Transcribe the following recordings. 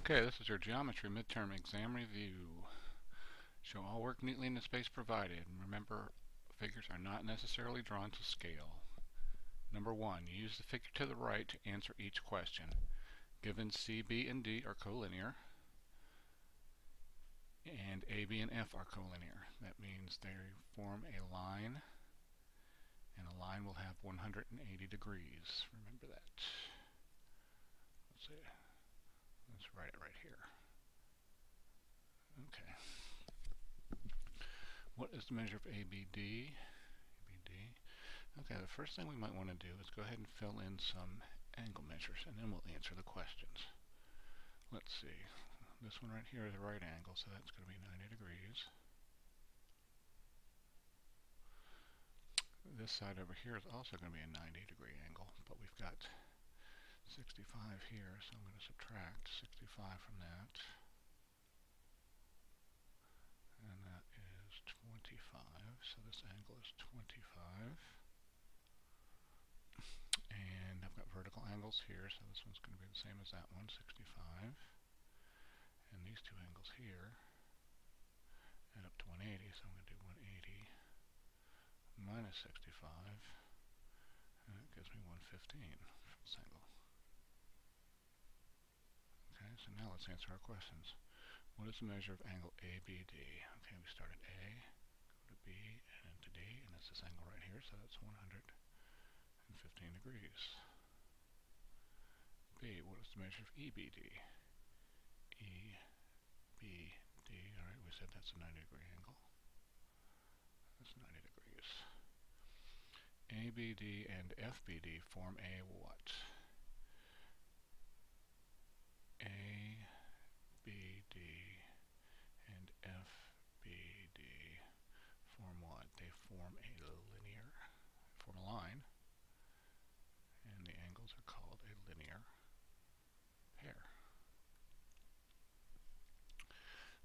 Okay, this is your geometry midterm exam review. Show all work neatly in the space provided. Remember, figures are not necessarily drawn to scale. Number 1. Use the figure to the right to answer each question. Given C, B, and D are collinear, and A, B, and F are collinear. That means they form a line, and a line will have 180 degrees. Remember that. Let's see. Let's write it right here. Okay. What is the measure of ABD? ABD. Okay, the first thing we might want to do is go ahead and fill in some angle measures, and then we'll answer the questions. Let's see. This one right here is a right angle, so that's going to be 90 degrees. This side over here is also going to be a 90-degree angle, but we've got 65 here, so I'm going to subtract 65 from that. And that is 25, so this angle is 25. And I've got vertical angles here, so this one's going to be the same as that one, 65. And these two angles here add up to 180, so I'm going to do 180 minus 65, and that gives me 115 for this angle. Okay, so now let's answer our questions. What is the measure of angle ABD? Okay, we start at A, go to B, and then to D, and it's this angle right here, so that's 115 degrees. B, what is the measure of EBD? EBD, alright, we said that's a 90-degree angle. That's 90 degrees. ABD and FBD form a what? ABD and FBD form what? They form a line, and the angles are called a linear pair.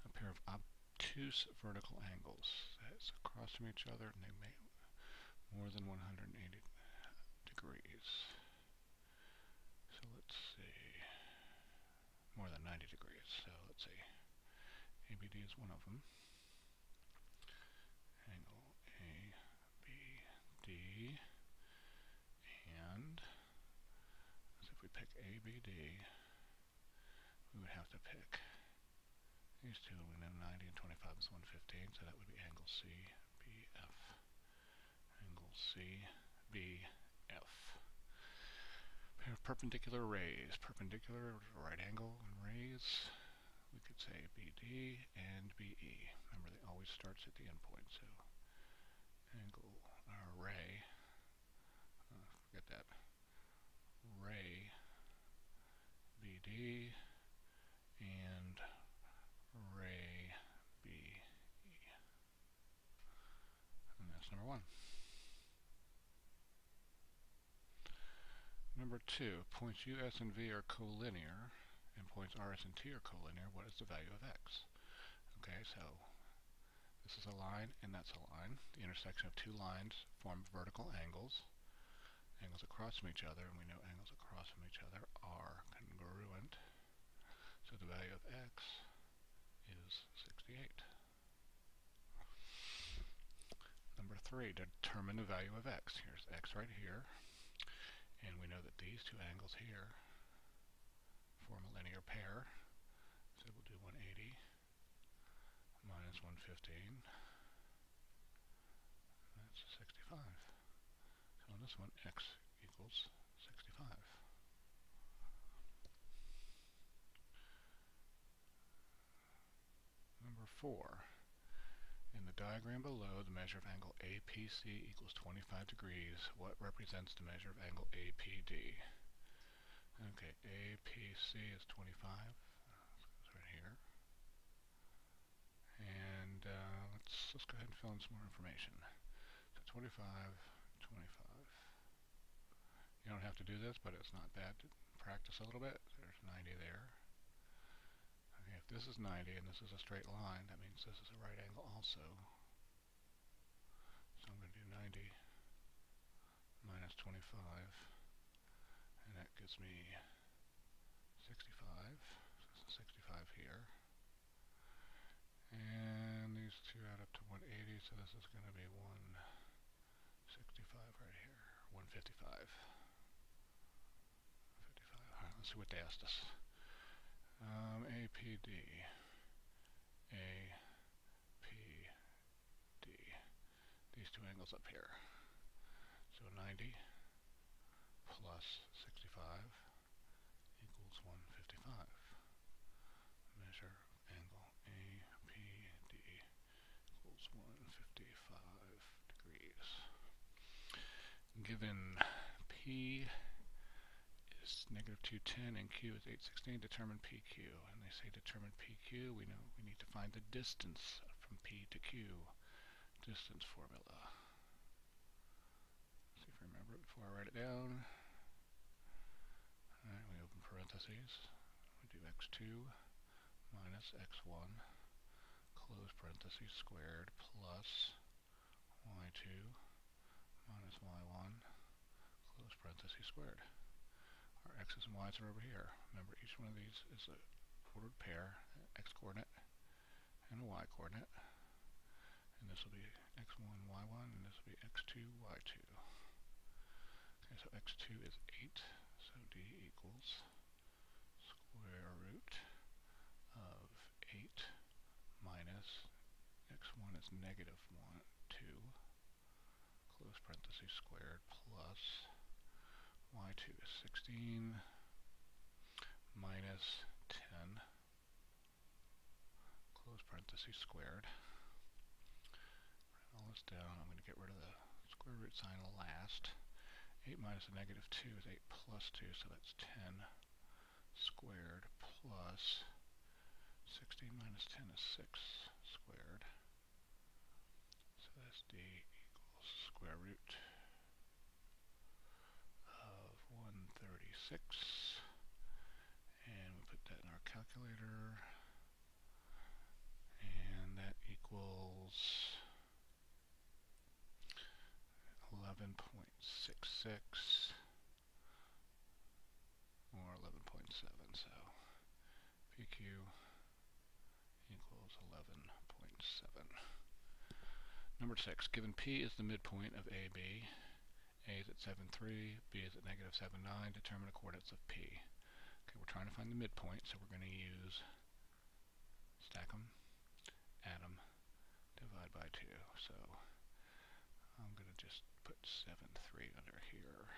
A pair of obtuse vertical angles that's across from each other, and they make more than 180 degrees. So let's see, more than 90 degrees. So let's see, ABD is one of them. Angle ABD, and as if we pick ABD, we would have to pick these two. We know 90 and 25 is 115, so that would be angle CBF. Angle CBF. Pair of perpendicular rays. Perpendicular, right angle, and rays. We could say BD and BE. Remember, they always starts at the end point, so angle, ray, forget that, ray, BD, and ray, BE. And that's number 1. Number 2, points U, S, and V are collinear, and points R, S, and T are collinear. What is the value of X? Okay, so this is a line, and that's a line. The intersection of two lines form vertical angles. Angles across from each other, and we know angles across from each other are congruent. So the value of X is 68. Number 3, determine the value of X. Here's X right here. And we know that these two angles here form a linear pair. So we'll do 180 minus 115. That's 65. So on this one, X equals 65. Number 4. In the diagram below, the measure of angle APC equals 25 degrees. What represents the measure of angle APD? Okay, APC is 25. It's right here. And let's go ahead and fill in some more information. So 25, 25. You don't have to do this, but it's not bad to practice a little bit. There's 90 there. Okay, if this is 90 and this is a straight line, that means this is a right angle also. So I'm going to do 90 minus 25, and that gives me 65. So this is so this is going to be 165 right here. 155. 155. Alright, let's see what they asked us. APD. APD. These two angles up here. So 90 plus 65 equals 155. Measure angle APD equals 155 degrees. Given P is negative 210 and Q is 816, determine PQ. And they say determine PQ, we know we need to find the distance from P to Q. Distance formula. See if I remember it before I write it down. Alright, we open parentheses. We do x2 minus x1, close parentheses, squared, plus y2 minus y1, close parentheses, squared. Our x's and y's are over here. Remember, each one of these is a ordered pair, x-coordinate and a y-coordinate. And this will be x1, y1, and this will be x2, y2. Okay, so x2 is 8, so d equals square root of 8 minus x1 is negative 1, 2, close parentheses, squared, plus y2 is 16 minus 10, close parentheses, squared. Write all this down. I'm going to get rid of the square root sign last. 8 minus a negative 2 is 8 plus 2, so that's 10 squared plus 16 minus 10 is 6 squared. So that's d equals square root of 136. And we put that in our calculator. And that equals 11.66 or 11.7. So PQ equals 11.7. Number 6, given P is the midpoint of AB, A is at 7.3, B is at negative 7.9, determine the coordinates of P. Okay, we're trying to find the midpoint, so we're going to use stack them, add them, divide by 2. So I'm going to just put 7.3 under here.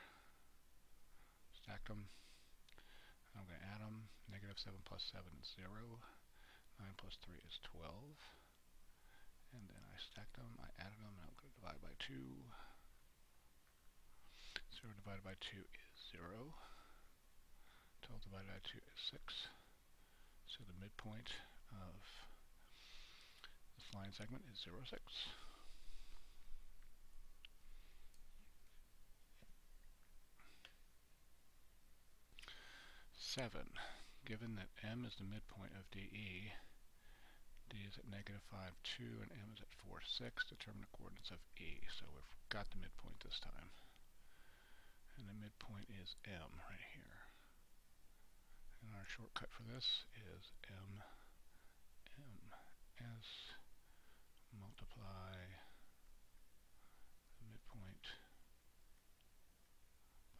Stack them. I'm going to add them. Negative 7 plus 7 is 0. 9 plus 3 is 12. And then I stacked them, I added them, and I'm going to divide by 2. 0 divided by 2 is 0. 12 divided by 2 is 6. So the midpoint of this line segment is 0, 6. 7. Given that M is the midpoint of DE, D is at negative 5, 2, and M is at 4, 6. Determine the coordinates of E. So we've got the midpoint this time. And the midpoint is M right here. And our shortcut for this is M, S, multiply the midpoint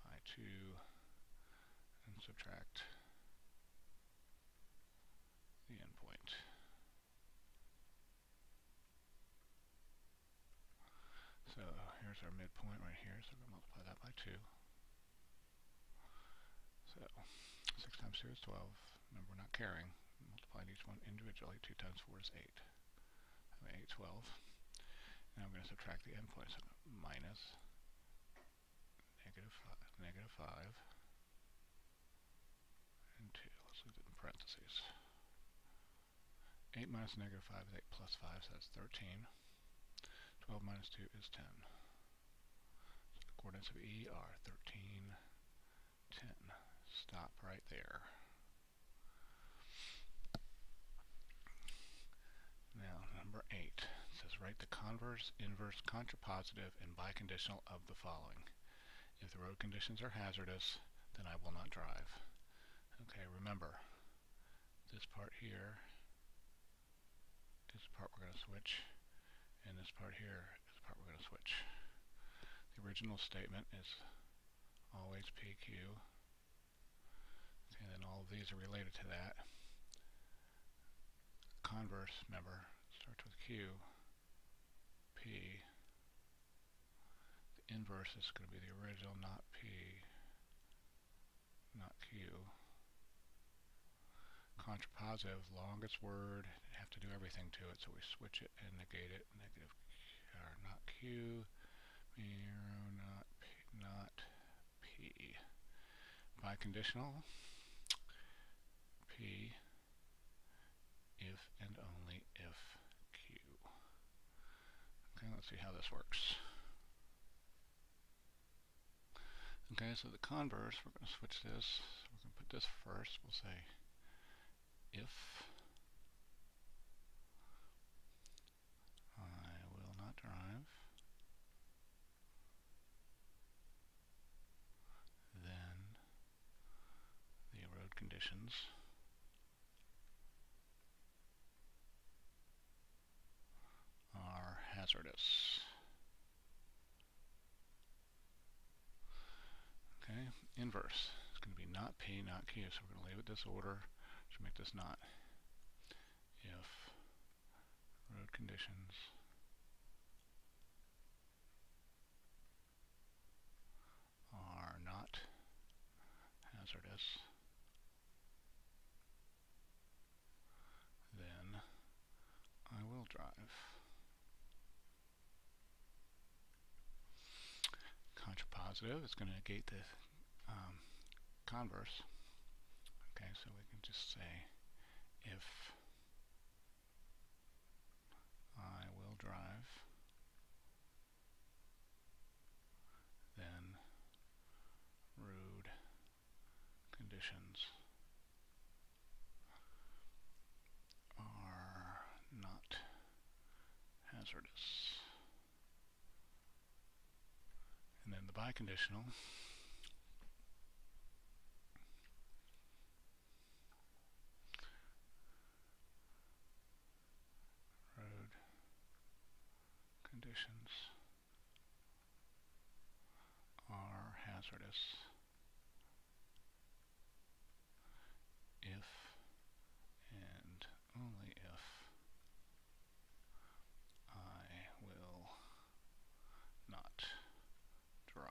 by 2, and subtract the endpoint. So here's our midpoint right here, so we're going to multiply that by 2. So 6 times 2 is 12. Remember, we're not carrying. Multiplying each one individually. 2 times 4 is 8. I have 8, 12. Now I'm going to subtract the endpoint. So minus negative 5, and 2. Let's leave it in parentheses. 8 minus negative 5 is 8 plus 5, so that's 13. 12 minus 2 is 10. So the coordinates of E are 13, 10. Stop right there. Now, number 8 says write the converse, inverse, contrapositive, and biconditional of the following. If the road conditions are hazardous, then I will not drive. Okay, remember, this part here is the part we're going to switch, And this part here is the part we're going to switch. The original statement is always PQ. And then all of these are related to that. Converse, remember, starts with Q, P. The inverse is going to be the original, not P, not Q. Contrapositive, longest word, have to do everything to it, so we switch it and negate it. Negative, or not Q, not P. Biconditional, P, if and only if Q. Okay, let's see how this works. Okay, so the converse, we're going to switch this. We're going to put this first. We'll say if I will not drive, then the road conditions are hazardous. Okay, inverse. It's going to be not P, not Q, so we're going to leave it this order to make this not. If road conditions are not hazardous, then I will drive. Contrapositive is going to negate the converse. Okay, so we can just say if I will drive, then road conditions are not hazardous. And then the biconditional road conditions are hazardous if and only if I will not drive.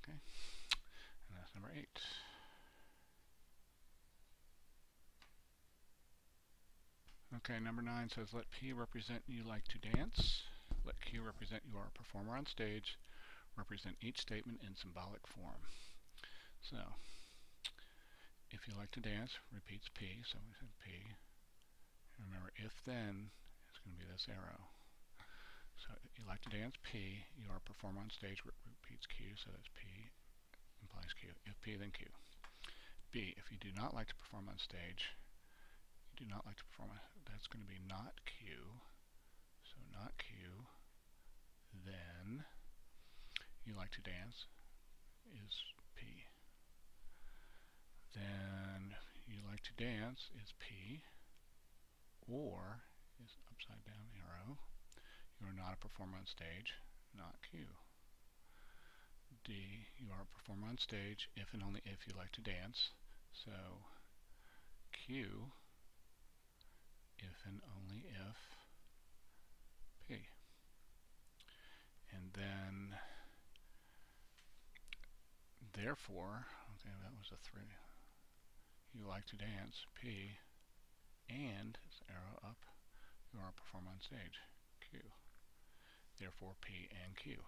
Okay, and that's number 8. Okay, number 9 says let P represent you like to dance. Let Q represent you are a performer on stage. Represent each statement in symbolic form. So, if you like to dance, repeats P. So we said P. Remember, if then, it's going to be this arrow. So, if you like to dance, P. You are a performer on stage, repeats Q. So that's P implies Q. If P, then Q. B. If you do not like to perform on stage, you do not like to perform, that's going to be not Q. So not Q. Then you like to dance is P. Then you like to dance is P, or is upside down arrow. You are not a performer on stage, not Q. D, you are a performer on stage if and only if you like to dance. So Q, if and only if P. And then therefore, okay, that was a 3. You like to dance, P, and arrow up, you are a performer on stage, Q. Therefore, P and Q.